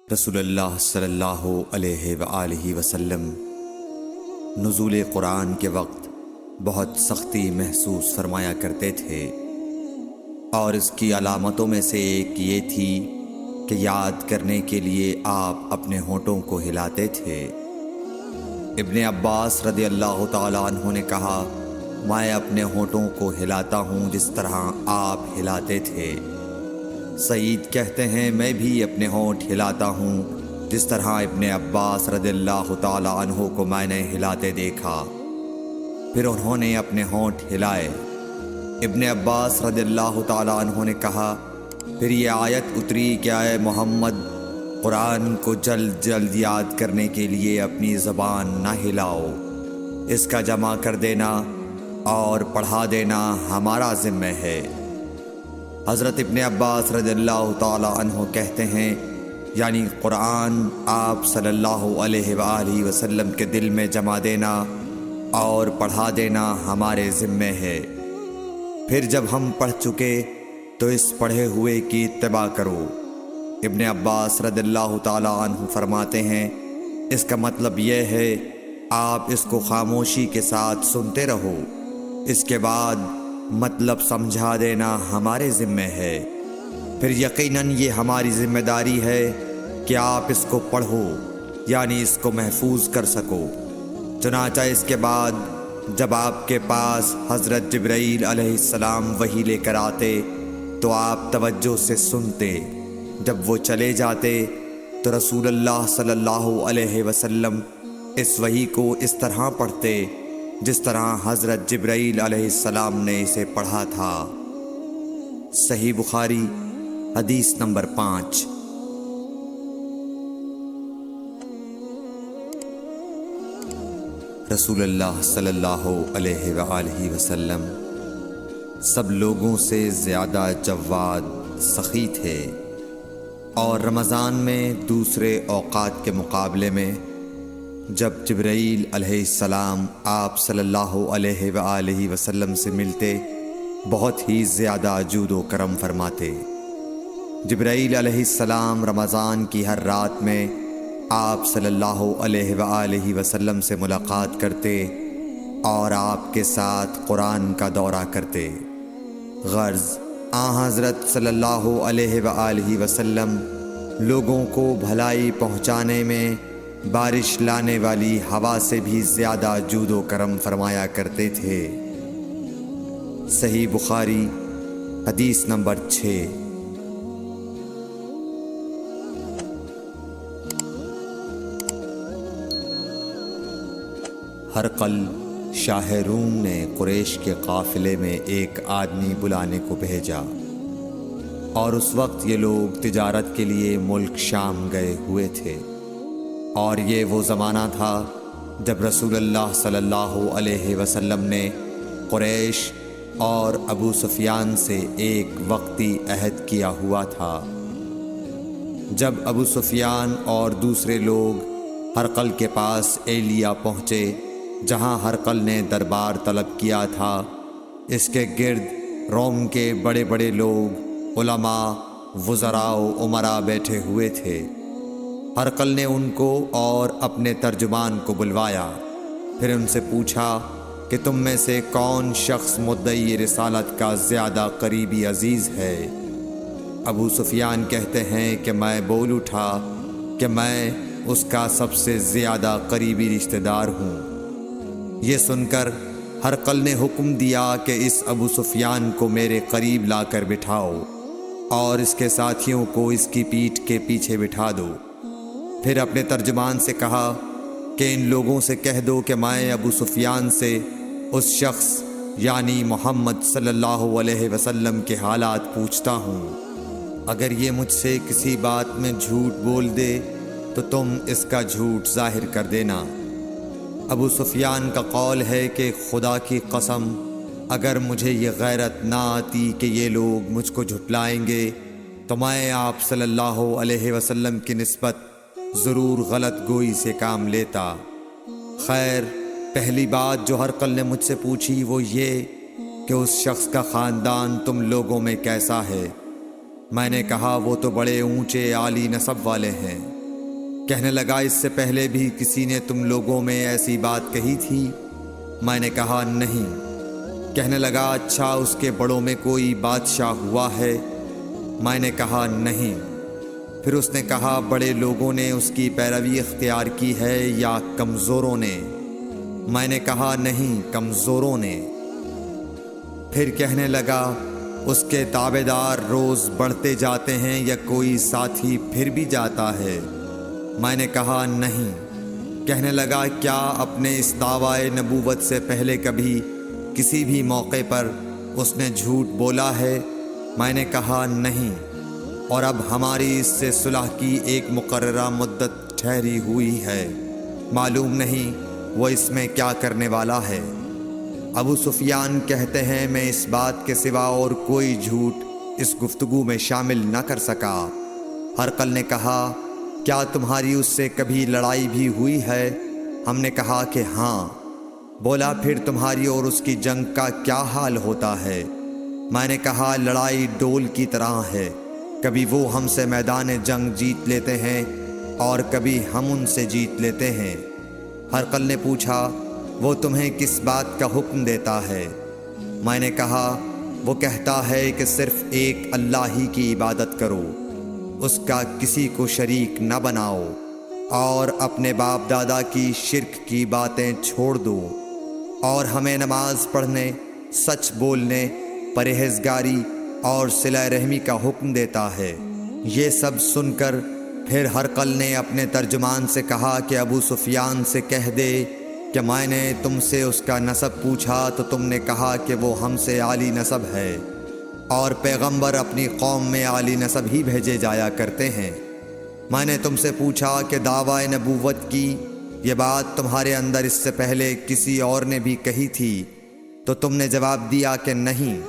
رسول اللہ صلی اللہ علیہ وآلہ وسلم نزول قرآن کے وقت بہت سختی محسوس فرمایا کرتے تھے، اور اس کی علامتوں میں سے ایک یہ تھی کہ یاد کرنے کے لیے آپ اپنے ہونٹوں کو ہلاتے تھے۔ ابن عباس رضی اللہ تعالیٰ عنہ نے کہا، میں اپنے ہونٹوں کو ہلاتا ہوں جس طرح آپ ہلاتے تھے۔ سعید کہتے ہیں، میں بھی اپنے ہونٹ ہلاتا ہوں جس طرح ابن عباس رضی اللہ تعالیٰ عنہ کو میں نے ہلاتے دیکھا۔ پھر انہوں نے اپنے ہونٹ ہلائے۔ ابن عباس رضی اللہ تعالیٰ عنہ نے کہا، پھر یہ آیت اتری کہ اے محمد، قرآن کو جلد جلد یاد کرنے کے لیے اپنی زبان نہ ہلاؤ، اس کا جمع کر دینا اور پڑھا دینا ہمارا ذمہ ہے۔ حضرت ابن عباس رضی اللہ تعالیٰ عنہ کہتے ہیں، یعنی قرآن آپ صلی اللہ علیہ وآلہ وسلم کے دل میں جمع دینا اور پڑھا دینا ہمارے ذمہ ہے۔ پھر جب ہم پڑھ چکے تو اس پڑھے ہوئے کی اتباع کرو۔ ابن عباس رضی اللہ تعالیٰ عنہ فرماتے ہیں، اس کا مطلب یہ ہے آپ اس کو خاموشی کے ساتھ سنتے رہو، اس کے بعد مطلب سمجھا دینا ہمارے ذمہ ہے۔ پھر یقیناً یہ ہماری ذمہ داری ہے کہ آپ اس کو پڑھو، یعنی اس کو محفوظ کر سکو۔ چنانچہ اس کے بعد جب آپ کے پاس حضرت جبرائیل علیہ السلام وحی لے کر آتے تو آپ توجہ سے سنتے، جب وہ چلے جاتے تو رسول اللہ صلی اللہ علیہ وسلم اس وحی کو اس طرح پڑھتے جس طرح حضرت جبرائیل علیہ السلام نے اسے پڑھا تھا۔ صحیح بخاری حدیث نمبر 5۔ رسول اللہ صلی اللہ علیہ وآلہ وسلم سب لوگوں سے زیادہ جواد سخی تھے، اور رمضان میں دوسرے اوقات کے مقابلے میں جب جبرائیل علیہ السلام آپ صلی اللہ علیہ وآلہ وسلم سے ملتے بہت ہی زیادہ جود و کرم فرماتے۔ جبرائیل علیہ السلام رمضان کی ہر رات میں آپ صلی اللہ علیہ وآلہ وسلم سے ملاقات کرتے اور آپ کے ساتھ قرآن کا دورہ کرتے۔ غرض حضرت صلی اللہ علیہ وآلہ وسلم لوگوں کو بھلائی پہنچانے میں بارش لانے والی ہوا سے بھی زیادہ جود و کرم فرمایا کرتے تھے۔ صحیح بخاری حدیث نمبر 6۔ ہرقل شاہ روم نے قریش کے قافلے میں ایک آدمی بلانے کو بھیجا، اور اس وقت یہ لوگ تجارت کے لیے ملک شام گئے ہوئے تھے، اور یہ وہ زمانہ تھا جب رسول اللہ صلی اللہ علیہ وسلم نے قریش اور ابو سفیان سے ایک وقتی عہد کیا ہوا تھا۔ جب ابو سفیان اور دوسرے لوگ ہرقل کے پاس ایلیا پہنچے جہاں ہرقل نے دربار طلب کیا تھا، اس کے گرد روم کے بڑے بڑے لوگ، علماء، وزراء و امراء بیٹھے ہوئے تھے۔ ہرقل نے ان کو اور اپنے ترجمان کو بلوایا، پھر ان سے پوچھا کہ تم میں سے کون شخص مدعی رسالت کا زیادہ قریبی عزیز ہے؟ ابو سفیان کہتے ہیں کہ میں بول اٹھا کہ میں اس کا سب سے زیادہ قریبی رشتہ دار ہوں۔ یہ سن کر ہرقل نے حکم دیا کہ اس ابو سفیان کو میرے قریب لا کر بٹھاؤ اور اس کے ساتھیوں کو اس کی پیٹھ کے پیچھے بٹھا دو۔ پھر اپنے ترجمان سے کہا کہ ان لوگوں سے کہہ دو کہ میں ابو سفیان سے اس شخص یعنی محمد صلی اللہ علیہ وسلم کے حالات پوچھتا ہوں، اگر یہ مجھ سے کسی بات میں جھوٹ بول دے تو تم اس کا جھوٹ ظاہر کر دینا۔ ابو سفیان کا قول ہے کہ خدا کی قسم، اگر مجھے یہ غیرت نہ آتی کہ یہ لوگ مجھ کو جھٹلائیں گے تو میں آپ صلی اللہ علیہ وسلم کی نسبت ضرور غلط گوئی سے کام لیتا۔ خیر، پہلی بات جو ہرقل نے مجھ سے پوچھی وہ یہ کہ اس شخص کا خاندان تم لوگوں میں کیسا ہے؟ میں نے کہا وہ تو بڑے اونچے عالی نسب والے ہیں۔ کہنے لگا اس سے پہلے بھی کسی نے تم لوگوں میں ایسی بات کہی تھی؟ میں نے کہا نہیں۔ کہنے لگا اچھا اس کے بڑوں میں کوئی بادشاہ ہوا ہے؟ میں نے کہا نہیں۔ پھر اس نے کہا بڑے لوگوں نے اس کی پیروی اختیار کی ہے یا کمزوروں نے؟ میں نے کہا نہیں، کمزوروں نے۔ پھر کہنے لگا اس کے تابعدار روز بڑھتے جاتے ہیں یا کوئی ساتھی پھر بھی جاتا ہے؟ میں نے کہا نہیں۔ کہنے لگا کیا اپنے اس دعوی نبوت سے پہلے کبھی کسی بھی موقع پر اس نے جھوٹ بولا ہے؟ میں نے کہا نہیں۔ اور اب ہماری اس سے صلح کی ایک مقررہ مدت ٹھہری ہوئی ہے، معلوم نہیں وہ اس میں کیا کرنے والا ہے۔ ابو سفیان کہتے ہیں میں اس بات کے سوا اور کوئی جھوٹ اس گفتگو میں شامل نہ کر سکا۔ ہرقل نے کہا کیا تمہاری اس سے کبھی لڑائی بھی ہوئی ہے؟ ہم نے کہا کہ ہاں۔ بولا پھر تمہاری اور اس کی جنگ کا کیا حال ہوتا ہے؟ میں نے کہا لڑائی ڈول کی طرح ہے، کبھی وہ ہم سے میدان جنگ جیت لیتے ہیں اور کبھی ہم ان سے جیت لیتے ہیں۔ ہرقل نے پوچھا وہ تمہیں کس بات کا حکم دیتا ہے؟ میں نے کہا وہ کہتا ہے کہ صرف ایک اللہ ہی کی عبادت کرو، اس کا کسی کو شریک نہ بناؤ، اور اپنے باپ دادا کی شرک کی باتیں چھوڑ دو، اور ہمیں نماز پڑھنے، سچ بولنے، پرہیزگاری اور صلہ رحمی کا حکم دیتا ہے۔ یہ سب سن کر پھر ہرقل نے اپنے ترجمان سے کہا کہ ابو سفیان سے کہہ دے کہ میں نے تم سے اس کا نسب پوچھا تو تم نے کہا کہ وہ ہم سے عالی نسب ہے، اور پیغمبر اپنی قوم میں عالی نسب ہی بھیجے جایا کرتے ہیں۔ میں نے تم سے پوچھا کہ دعوی نبوت کی یہ بات تمہارے اندر اس سے پہلے کسی اور نے بھی کہی تھی؟ تو تم نے جواب دیا کہ نہیں۔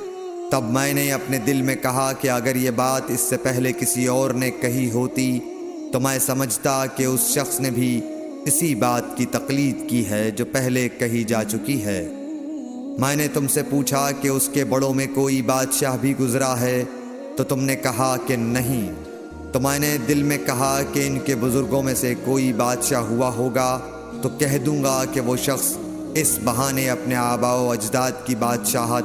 تب میں نے اپنے دل میں کہا کہ اگر یہ بات اس سے پہلے کسی اور نے کہی ہوتی تو میں سمجھتا کہ اس شخص نے بھی اسی بات کی تقلید کی ہے جو پہلے کہی جا چکی ہے۔ میں نے تم سے پوچھا کہ اس کے بڑوں میں کوئی بادشاہ بھی گزرا ہے؟ تو تم نے کہا کہ نہیں۔ تو میں نے دل میں کہا کہ ان کے بزرگوں میں سے کوئی بادشاہ ہوا ہوگا تو کہہ دوں گا کہ وہ شخص اس بہانے اپنے آباء و اجداد کی بادشاہت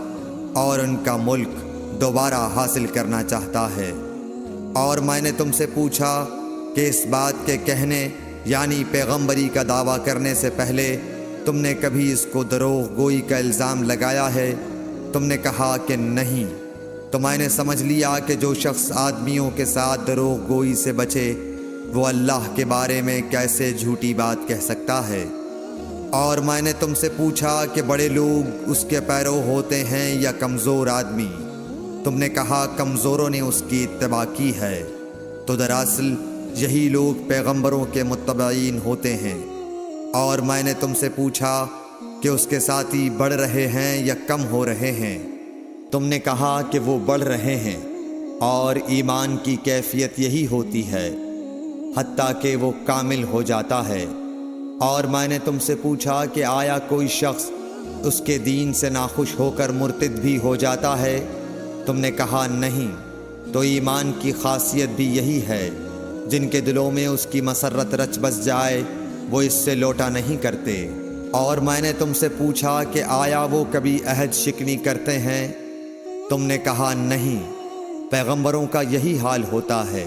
اور ان کا ملک دوبارہ حاصل کرنا چاہتا ہے۔ اور میں نے تم سے پوچھا کہ اس بات کے کہنے یعنی پیغمبری کا دعویٰ کرنے سے پہلے تم نے کبھی اس کو دروغ گوئی کا الزام لگایا ہے؟ تم نے کہا کہ نہیں۔ تو میں نے سمجھ لیا کہ جو شخص آدمیوں کے ساتھ دروغ گوئی سے بچے وہ اللہ کے بارے میں کیسے جھوٹی بات کہہ سکتا ہے۔ اور میں نے تم سے پوچھا کہ بڑے لوگ اس کے پیرو ہوتے ہیں یا کمزور آدمی؟ تم نے کہا کمزوروں نے اس کی اتباع کی ہے۔ تو دراصل یہی لوگ پیغمبروں کے متبعین ہوتے ہیں۔ اور میں نے تم سے پوچھا کہ اس کے ساتھی بڑھ رہے ہیں یا کم ہو رہے ہیں؟ تم نے کہا کہ وہ بڑھ رہے ہیں، اور ایمان کی کیفیت یہی ہوتی ہے حتیٰ کہ وہ کامل ہو جاتا ہے۔ اور میں نے تم سے پوچھا کہ آیا کوئی شخص اس کے دین سے ناخوش ہو کر مرتد بھی ہو جاتا ہے؟ تم نے کہا نہیں۔ تو ایمان کی خاصیت بھی یہی ہے، جن کے دلوں میں اس کی مسرت رچ بس جائے وہ اس سے لوٹا نہیں کرتے۔ اور میں نے تم سے پوچھا کہ آیا وہ کبھی عہد شکنی کرتے ہیں؟ تم نے کہا نہیں۔ پیغمبروں کا یہی حال ہوتا ہے،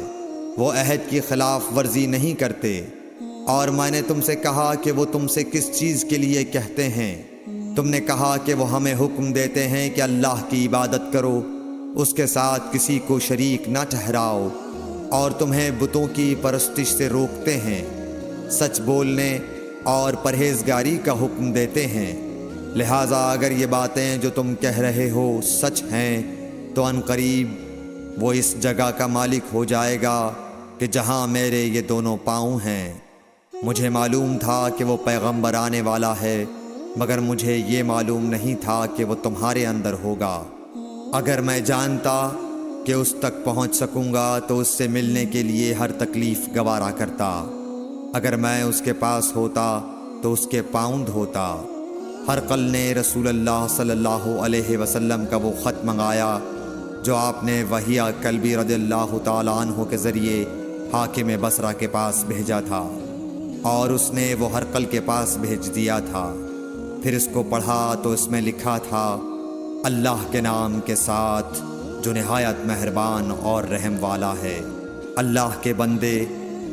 وہ عہد کی خلاف ورزی نہیں کرتے۔ اور میں نے تم سے کہا کہ وہ تم سے کس چیز کے لیے کہتے ہیں؟ تم نے کہا کہ وہ ہمیں حکم دیتے ہیں کہ اللہ کی عبادت کرو، اس کے ساتھ کسی کو شریک نہ ٹھہراؤ، اور تمہیں بتوں کی پرستش سے روکتے ہیں، سچ بولنے اور پرہیزگاری کا حکم دیتے ہیں۔ لہٰذا اگر یہ باتیں جو تم کہہ رہے ہو سچ ہیں تو ان قریب وہ اس جگہ کا مالک ہو جائے گا کہ جہاں میرے یہ دونوں پاؤں ہیں۔ مجھے معلوم تھا کہ وہ پیغمبر آنے والا ہے، مگر مجھے یہ معلوم نہیں تھا کہ وہ تمہارے اندر ہوگا۔ اگر میں جانتا کہ اس تک پہنچ سکوں گا تو اس سے ملنے کے لیے ہر تکلیف گوارا کرتا۔ اگر میں اس کے پاس ہوتا تو اس کے پاؤں دھوتا۔ ہرقل نے رسول اللہ صلی اللہ علیہ وسلم کا وہ خط منگایا جو آپ نے وحیہ کلبی رضی اللہ تعالیٰ عنہ کے ذریعے حاکم بصرہ کے پاس بھیجا تھا اور اس نے وہ ہرقل کے پاس بھیج دیا تھا۔ پھر اس کو پڑھا تو اس میں لکھا تھا، اللہ کے نام کے ساتھ جو نہایت مہربان اور رحم والا ہے۔ اللہ کے بندے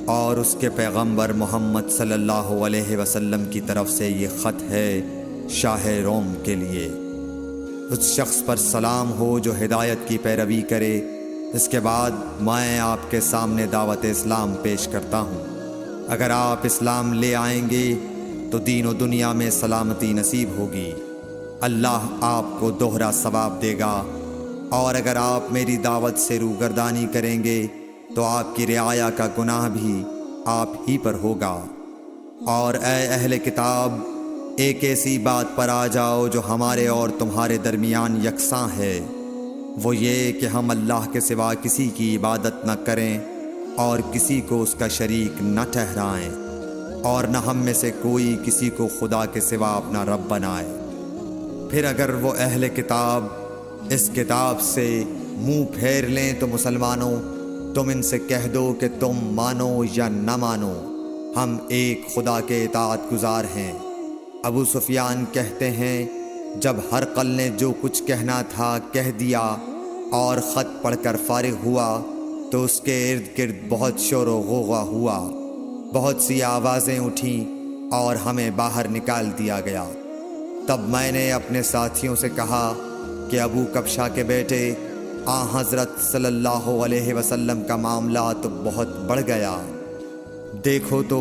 اور اس کے پیغمبر محمد صلی اللہ علیہ وسلم کی طرف سے یہ خط ہے شاہ روم کے لیے۔ اس شخص پر سلام ہو جو ہدایت کی پیروی کرے۔ اس کے بعد میں آپ کے سامنے دعوت اسلام پیش کرتا ہوں۔ اگر آپ اسلام لے آئیں گے تو دین و دنیا میں سلامتی نصیب ہوگی، اللہ آپ کو دوہرا ثواب دے گا، اور اگر آپ میری دعوت سے روگردانی کریں گے تو آپ کی رعایا کا گناہ بھی آپ ہی پر ہوگا۔ اور اے اہل کتاب، ایک ایسی بات پر آ جاؤ جو ہمارے اور تمہارے درمیان یکساں ہے، وہ یہ کہ ہم اللہ کے سوا کسی کی عبادت نہ کریں اور کسی کو اس کا شریک نہ ٹھہرائیں، اور نہ ہم میں سے کوئی کسی کو خدا کے سوا اپنا رب بنائے۔ پھر اگر وہ اہل کتاب اس کتاب سے منہ پھیر لیں تو مسلمانوں، تم ان سے کہہ دو کہ تم مانو یا نہ مانو، ہم ایک خدا کے اطاعت گزار ہیں۔ ابو سفیان کہتے ہیں، جب ہرقل نے جو کچھ کہنا تھا کہہ دیا اور خط پڑھ کر فارغ ہوا تو اس کے ارد گرد بہت شور و غوغا ہوا، بہت سی آوازیں اٹھیں اور ہمیں باہر نکال دیا گیا۔ تب میں نے اپنے ساتھیوں سے کہا کہ ابو کبشہ کے بیٹے حضرت صلی اللہ علیہ وسلم کا معاملہ تو بہت بڑھ گیا۔ دیکھو تو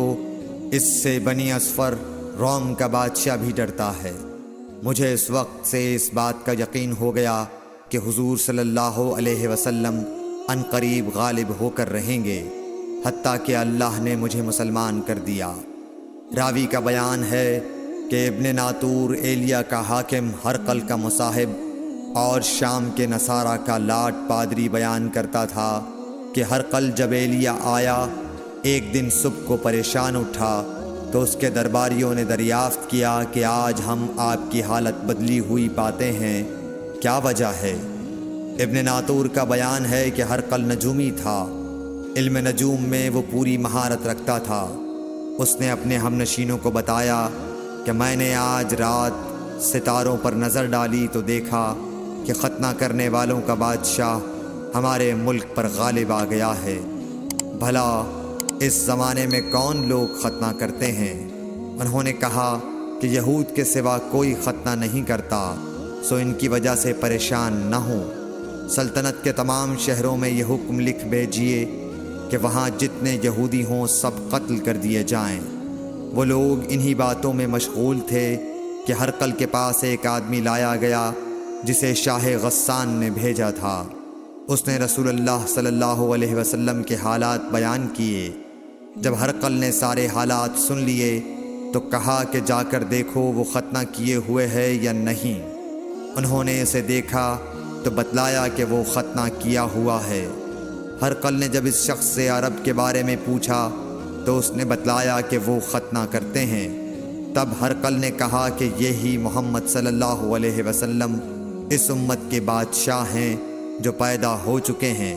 اس سے بنی اصفر روم کا بادشاہ بھی ڈرتا ہے۔ مجھے اس وقت سے اس بات کا یقین ہو گیا کہ حضور صلی اللہ علیہ وسلم عنقریب غالب ہو کر رہیں گے، حتیٰ کہ اللہ نے مجھے مسلمان کر دیا۔ راوی کا بیان ہے کہ ابن ناطور ایلیا کا حاکم ہرقل کا مصاحب اور شام کے نصارہ کا لاٹ پادری بیان کرتا تھا کہ ہرقل جب ایلیا آیا ایک دن صبح کو پریشان اٹھا تو اس کے درباریوں نے دریافت کیا کہ آج ہم آپ کی حالت بدلی ہوئی پاتے ہیں، کیا وجہ ہے؟ ابن ناطور کا بیان ہے کہ ہرقل نجومی تھا، علم نجوم میں وہ پوری مہارت رکھتا تھا۔ اس نے اپنے ہم نشینوں کو بتایا کہ میں نے آج رات ستاروں پر نظر ڈالی تو دیکھا کہ ختنہ کرنے والوں کا بادشاہ ہمارے ملک پر غالب آ گیا ہے۔ بھلا اس زمانے میں کون لوگ ختنہ کرتے ہیں؟ انہوں نے کہا کہ یہود کے سوا کوئی ختنہ نہیں کرتا، سو ان کی وجہ سے پریشان نہ ہوں۔ سلطنت کے تمام شہروں میں یہ حکم لکھ بھیجیے کہ وہاں جتنے یہودی ہوں سب قتل کر دیے جائیں۔ وہ لوگ انہی باتوں میں مشغول تھے کہ ہرقل کے پاس ایک آدمی لایا گیا جسے شاہ غسان نے بھیجا تھا۔ اس نے رسول اللہ صلی اللہ علیہ وسلم کے حالات بیان کیے۔ جب ہرقل نے سارے حالات سن لیے تو کہا کہ جا کر دیکھو وہ ختنہ کیے ہوئے ہے یا نہیں۔ انہوں نے اسے دیکھا تو بتلایا کہ وہ ختنہ کیا ہوا ہے۔ ہرقل نے جب اس شخص سے عرب کے بارے میں پوچھا تو اس نے بتلایا کہ وہ ختنہ کرتے ہیں۔ تب ہرقل نے کہا کہ یہی محمد صلی اللہ علیہ وسلم اس امت کے بادشاہ ہیں جو پیدا ہو چکے ہیں۔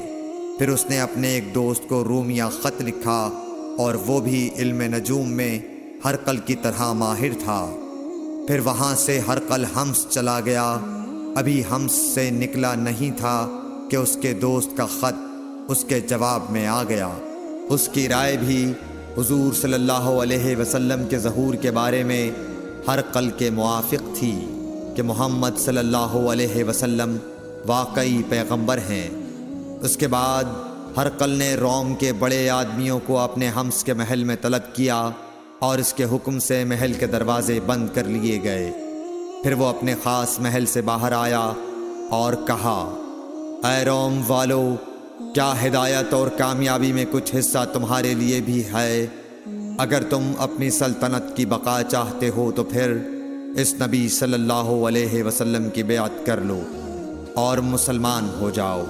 پھر اس نے اپنے ایک دوست کو رومیہ خط لکھا اور وہ بھی علم نجوم میں ہرقل کی طرح ماہر تھا۔ پھر وہاں سے ہرقل حمص چلا گیا۔ ابھی حمص سے نکلا نہیں تھا کہ اس کے دوست کا خط اس کے جواب میں آ گیا۔ اس کی رائے بھی حضور صلی اللہ علیہ وسلم کے ظہور کے بارے میں ہرقل کے موافق تھی کہ محمد صلی اللہ علیہ وسلم واقعی پیغمبر ہیں۔ اس کے بعد ہرقل نے روم کے بڑے آدمیوں کو اپنے حمص کے محل میں طلب کیا اور اس کے حکم سے محل کے دروازے بند کر لیے گئے۔ پھر وہ اپنے خاص محل سے باہر آیا اور کہا، اے روم والو، کیا ہدایت اور کامیابی میں کچھ حصہ تمہارے لیے بھی ہے؟ اگر تم اپنی سلطنت کی بقا چاہتے ہو تو پھر اس نبی صلی اللہ علیہ وسلم کی بیعت کر لو اور مسلمان ہو جاؤ۔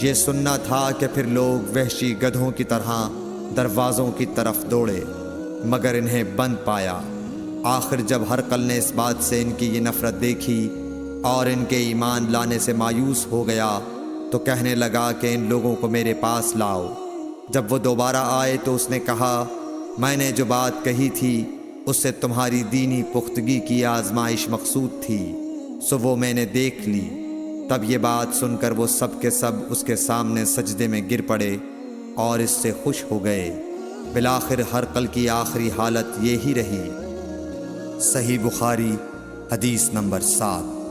یہ سننا تھا کہ پھر لوگ وحشی گدھوں کی طرح دروازوں کی طرف دوڑے، مگر انہیں بند پایا۔ آخر جب ہرقل نے اس بات سے ان کی یہ نفرت دیکھی اور ان کے ایمان لانے سے مایوس ہو گیا تو کہنے لگا کہ ان لوگوں کو میرے پاس لاؤ۔ جب وہ دوبارہ آئے تو اس نے کہا، میں نے جو بات کہی تھی اس سے تمہاری دینی پختگی کی آزمائش مقصود تھی، سو وہ میں نے دیکھ لی۔ تب یہ بات سن کر وہ سب کے سب اس کے سامنے سجدے میں گر پڑے اور اس سے خوش ہو گئے۔ بالآخر ہرقل کی آخری حالت یہی رہی۔ صحیح بخاری حدیث نمبر 7۔